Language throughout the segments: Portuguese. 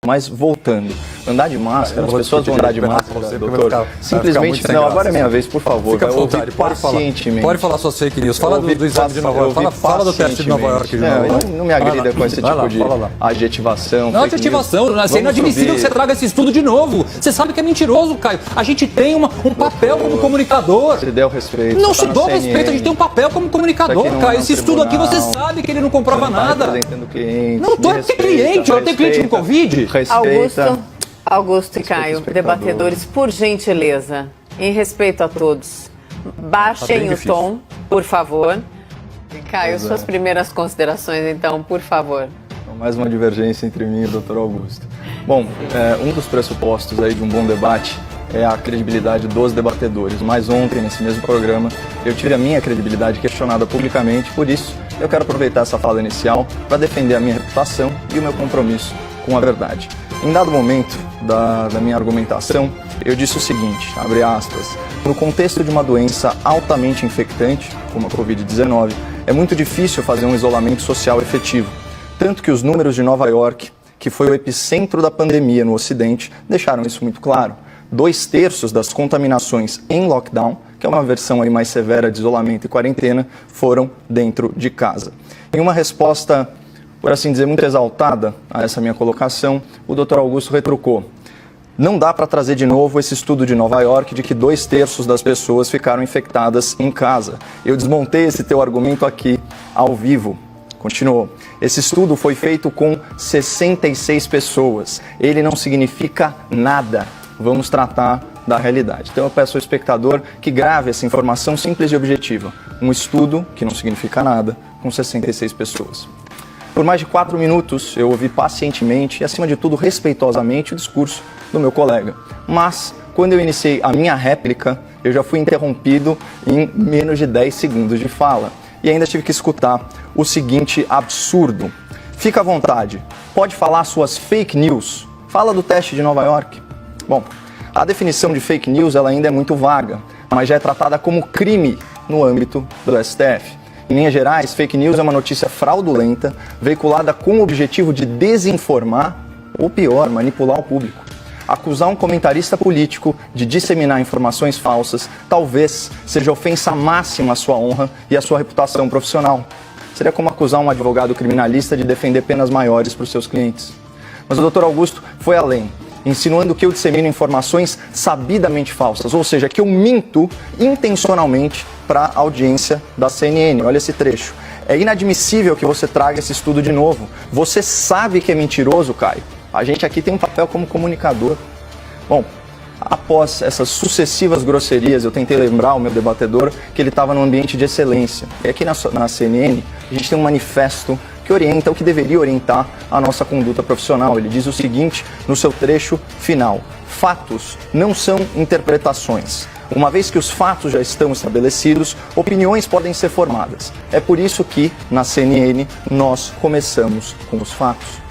Mas voltando, andar de máscara, as pessoas vão andar de máscara, doutor, simplesmente, não, agora é minha vez, por favor, fica à vontade, pacientemente. Pode falar suas fake news, fala do exame de Nova York, fala do teste de Nova York. Não me agrida com esse tipo de adjetivação. Não, adjetivação, é inadmissível que você traga esse estudo de novo. Você sabe que é mentiroso, Caio. A gente tem um papel como comunicador. Se der o respeito. Não se dou respeito, a gente tem um papel como comunicador, Caio. Esse estudo aqui você sabe que ele não comprova nada. Não tô cliente, eu tenho cliente com Covid. Augusto e Caio, debatedores, por gentileza, em respeito a todos, baixem o tom, por favor. Caio, suas primeiras considerações, então, por favor. Mais uma divergência entre mim e o Dr. Augusto. Bom, um dos pressupostos aí de um bom debate é a credibilidade dos debatedores. Mas ontem, nesse mesmo programa, eu tive a minha credibilidade questionada publicamente, por isso eu quero aproveitar essa fala inicial para defender a minha reputação e o meu compromisso com a verdade. Em dado momento da minha argumentação, eu disse o seguinte, abre aspas, no contexto de uma doença altamente infectante, como a Covid-19, é muito difícil fazer um isolamento social efetivo. Tanto que os números de Nova York, que foi o epicentro da pandemia no Ocidente, deixaram isso muito claro. 2/3 das contaminações em lockdown, que é uma versão aí mais severa de isolamento e quarentena, foram dentro de casa. Em uma resposta, por assim dizer, muito exaltada a essa minha colocação, o Dr. Augusto retrucou. Não dá para trazer de novo esse estudo de Nova York de que 2/3 das pessoas ficaram infectadas em casa. Eu desmontei esse teu argumento aqui, ao vivo. Continuou. Esse estudo foi feito com 66 pessoas. Ele não significa nada. Vamos tratar da realidade. Então eu peço ao espectador que grave essa informação simples e objetiva. Um estudo, que não significa nada, com 66 pessoas. Por mais de 4 minutos eu ouvi pacientemente e, acima de tudo, respeitosamente o discurso do meu colega. Mas, quando eu iniciei a minha réplica, eu já fui interrompido em menos de 10 segundos de fala. E ainda tive que escutar o seguinte absurdo. Fica à vontade, pode falar suas fake news. Fala do teste de Nova York. Bom, a definição de fake news ela ainda é muito vaga, mas já é tratada como crime no âmbito do STF. Em linhas gerais, fake news é uma notícia fraudulenta, veiculada com o objetivo de desinformar, ou pior, manipular o público. Acusar um comentarista político de disseminar informações falsas talvez seja ofensa máxima à sua honra e à sua reputação profissional. Seria como acusar um advogado criminalista de defender penas maiores para os seus clientes. Mas o Dr. Augusto foi além, insinuando que eu dissemino informações sabidamente falsas, ou seja, que eu minto intencionalmente para a audiência da CNN. Olha esse trecho. É inadmissível que você traga esse estudo de novo. Você sabe que é mentiroso, Caio. A gente aqui tem um papel como comunicador. Bom, após essas sucessivas grosserias, eu tentei lembrar o meu debatedor que ele estava num ambiente de excelência. E aqui na CNN, a gente tem um manifesto que orienta o que deveria orientar a nossa conduta profissional. Ele diz o seguinte no seu trecho final: fatos não são interpretações. Uma vez que os fatos já estão estabelecidos, opiniões podem ser formadas. É por isso que, na CNN, nós começamos com os fatos.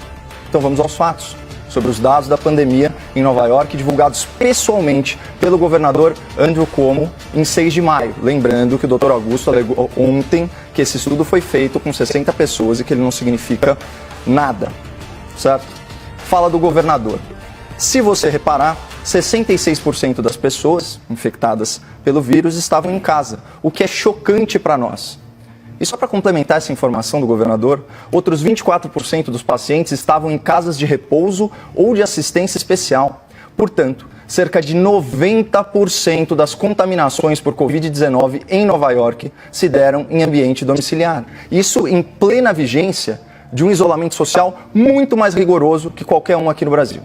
Então vamos aos fatos sobre os dados da pandemia em Nova York, divulgados pessoalmente pelo governador Andrew Cuomo em 6 de maio. Lembrando que o Dr. Augusto alegou ontem que esse estudo foi feito com 60 pessoas e que ele não significa nada, certo? Fala do governador. Se você reparar, 66% das pessoas infectadas pelo vírus estavam em casa, o que é chocante para nós. E só para complementar essa informação do governador, outros 24% dos pacientes estavam em casas de repouso ou de assistência especial. Portanto, cerca de 90% das contaminações por Covid-19 em Nova York se deram em ambiente domiciliar. Isso em plena vigência de um isolamento social muito mais rigoroso que qualquer um aqui no Brasil.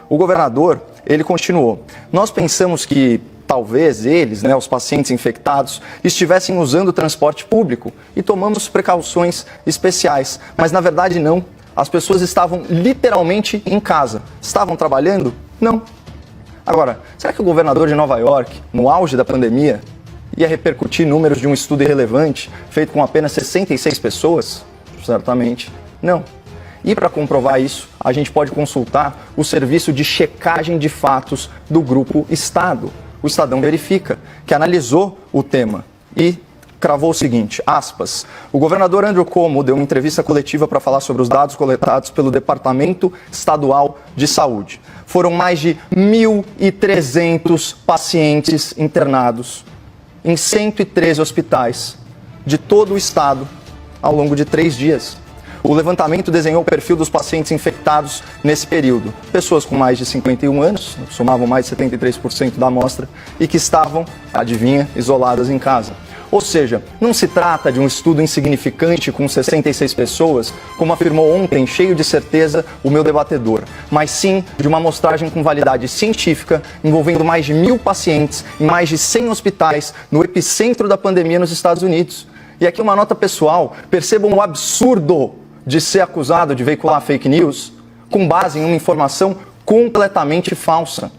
O governador, ele continuou: nós pensamos que talvez eles, os pacientes infectados, estivessem usando o transporte público e tomamos precauções especiais. Mas na verdade não. As pessoas estavam literalmente em casa. Estavam trabalhando? Não. Agora, será que o governador de Nova York, no auge da pandemia, ia repercutir números de um estudo irrelevante feito com apenas 66 pessoas? Certamente não. E para comprovar isso, a gente pode consultar o serviço de checagem de fatos do Grupo Estado. O Estadão Verifica, que analisou o tema e cravou o seguinte, aspas, o governador Andrew Cuomo deu uma entrevista coletiva para falar sobre os dados coletados pelo Departamento Estadual de Saúde. Foram mais de 1.300 pacientes internados em 113 hospitais de todo o estado ao longo de 3 dias. O levantamento desenhou o perfil dos pacientes infectados nesse período. Pessoas com mais de 51 anos, somavam mais de 73% da amostra, e que estavam, adivinha, isoladas em casa. Ou seja, não se trata de um estudo insignificante com 66 pessoas, como afirmou ontem, cheio de certeza, o meu debatedor, mas sim de uma amostragem com validade científica, envolvendo mais de 1.000 pacientes em mais de 100 hospitais no epicentro da pandemia nos Estados Unidos. E aqui uma nota pessoal, percebam o absurdo de ser acusado de veicular fake news com base em uma informação completamente falsa.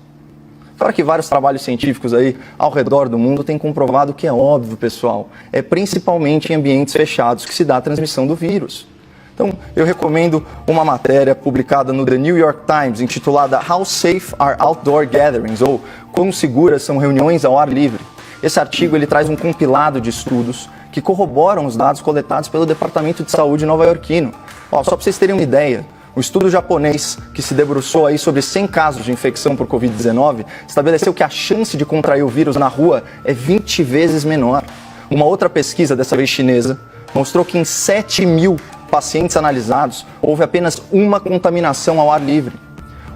Claro que vários trabalhos científicos aí ao redor do mundo têm comprovado que é óbvio, pessoal. É principalmente em ambientes fechados que se dá a transmissão do vírus. Então, eu recomendo uma matéria publicada no The New York Times, intitulada How Safe Are Outdoor Gatherings? Ou Quão seguras são reuniões ao ar livre? Esse artigo ele traz um compilado de estudos que corroboram os dados coletados pelo Departamento de Saúde nova-iorquino. Só para vocês terem uma ideia, o estudo japonês, que se debruçou aí sobre 100 casos de infecção por Covid-19, estabeleceu que a chance de contrair o vírus na rua é 20 vezes menor. Uma outra pesquisa, dessa vez chinesa, mostrou que em 7.000 pacientes analisados, houve apenas uma contaminação ao ar livre.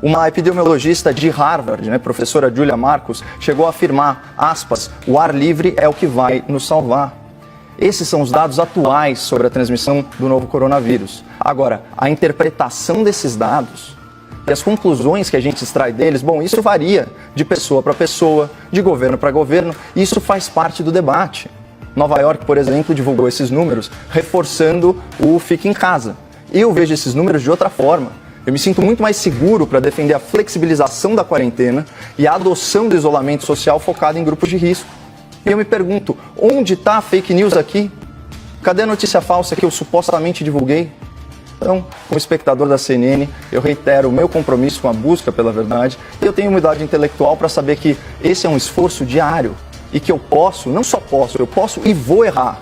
Uma epidemiologista de Harvard, professora Julia Marcus, chegou a afirmar, aspas, o ar livre é o que vai nos salvar. Esses são os dados atuais sobre a transmissão do novo coronavírus. Agora, a interpretação desses dados e as conclusões que a gente extrai deles, bom, isso varia de pessoa para pessoa, de governo para governo, e isso faz parte do debate. Nova York, por exemplo, divulgou esses números, reforçando o fique em casa. Eu vejo esses números de outra forma. Eu me sinto muito mais seguro para defender a flexibilização da quarentena e a adoção do isolamento social focado em grupos de risco. E eu me pergunto, onde está a fake news aqui? Cadê a notícia falsa que eu supostamente divulguei? Então, como espectador da CNN, eu reitero o meu compromisso com a busca pela verdade e eu tenho humildade intelectual para saber que esse é um esforço diário e que eu posso, não só posso, eu posso e vou errar.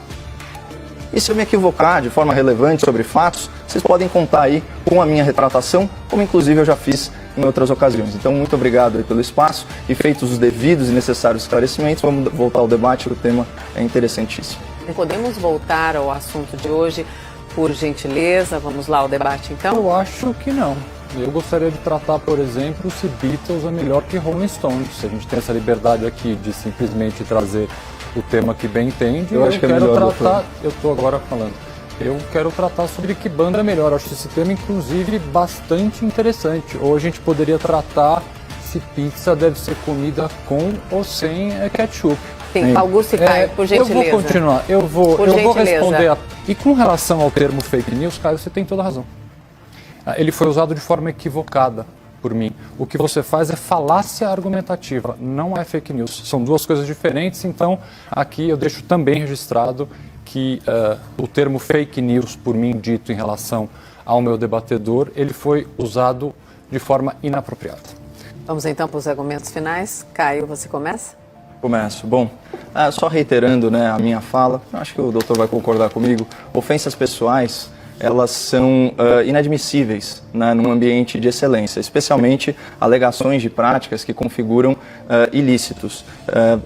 E se eu me equivocar de forma relevante sobre fatos, vocês podem contar aí com a minha retratação, como inclusive eu já fiz em outras ocasiões. Então, muito obrigado aí pelo espaço e feitos os devidos e necessários esclarecimentos, vamos voltar ao debate, o tema é interessantíssimo. Podemos voltar ao assunto de hoje, por gentileza? Vamos lá ao debate, então? Eu acho que não. Eu gostaria de tratar, por exemplo, se Beatles é melhor que Rolling Stones. Se a gente tem essa liberdade aqui de simplesmente trazer o tema que bem entende, eu acho que quero tratar. Eu estou agora falando. Eu quero tratar sobre que banda é melhor. Eu acho esse tema, inclusive, bastante interessante. Ou a gente poderia tratar se pizza deve ser comida com ou sem ketchup. Sim, Augusto e Caio, por gentileza. Eu vou continuar. Eu vou responder. E com relação ao termo fake news, Caio, você tem toda a razão. Ele foi usado de forma equivocada por mim. O que você faz é falácia argumentativa, não é fake news. São duas coisas diferentes, então aqui eu deixo também registrado que o termo fake news, por mim dito em relação ao meu debatedor, ele foi usado de forma inapropriada. Vamos então para os argumentos finais. Caio, você começa? Começo. Bom, só reiterando a minha fala, acho que o doutor vai concordar comigo, ofensas pessoais, elas são inadmissíveis num ambiente de excelência, especialmente alegações de práticas que configuram ilícitos.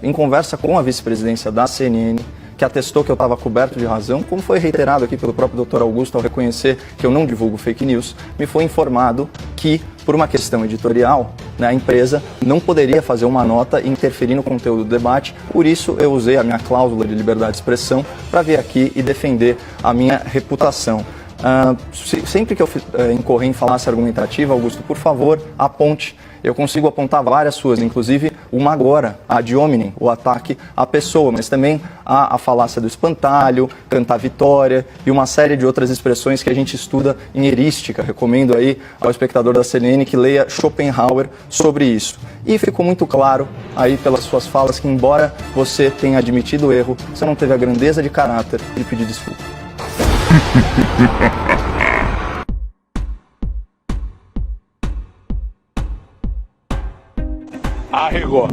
Em conversa com a vice-presidência da CNN, que atestou que eu estava coberto de razão, como foi reiterado aqui pelo próprio Dr. Augusto ao reconhecer que eu não divulgo fake news, me foi informado que, por uma questão editorial, a empresa não poderia fazer uma nota e interferir no conteúdo do debate, por isso eu usei a minha cláusula de liberdade de expressão para vir aqui e defender a minha reputação. Sempre que eu incorrer em falácia argumentativa, Augusto, por favor, aponte. Eu consigo apontar várias suas, inclusive uma agora, a ad hominem, o ataque à pessoa, mas também a falácia do espantalho, cantar vitória e uma série de outras expressões que a gente estuda em erística. Recomendo aí ao espectador da CNN que leia Schopenhauer sobre isso. E ficou muito claro aí pelas suas falas que, embora você tenha admitido o erro, você não teve a grandeza de caráter de pedir desculpa. Arregou.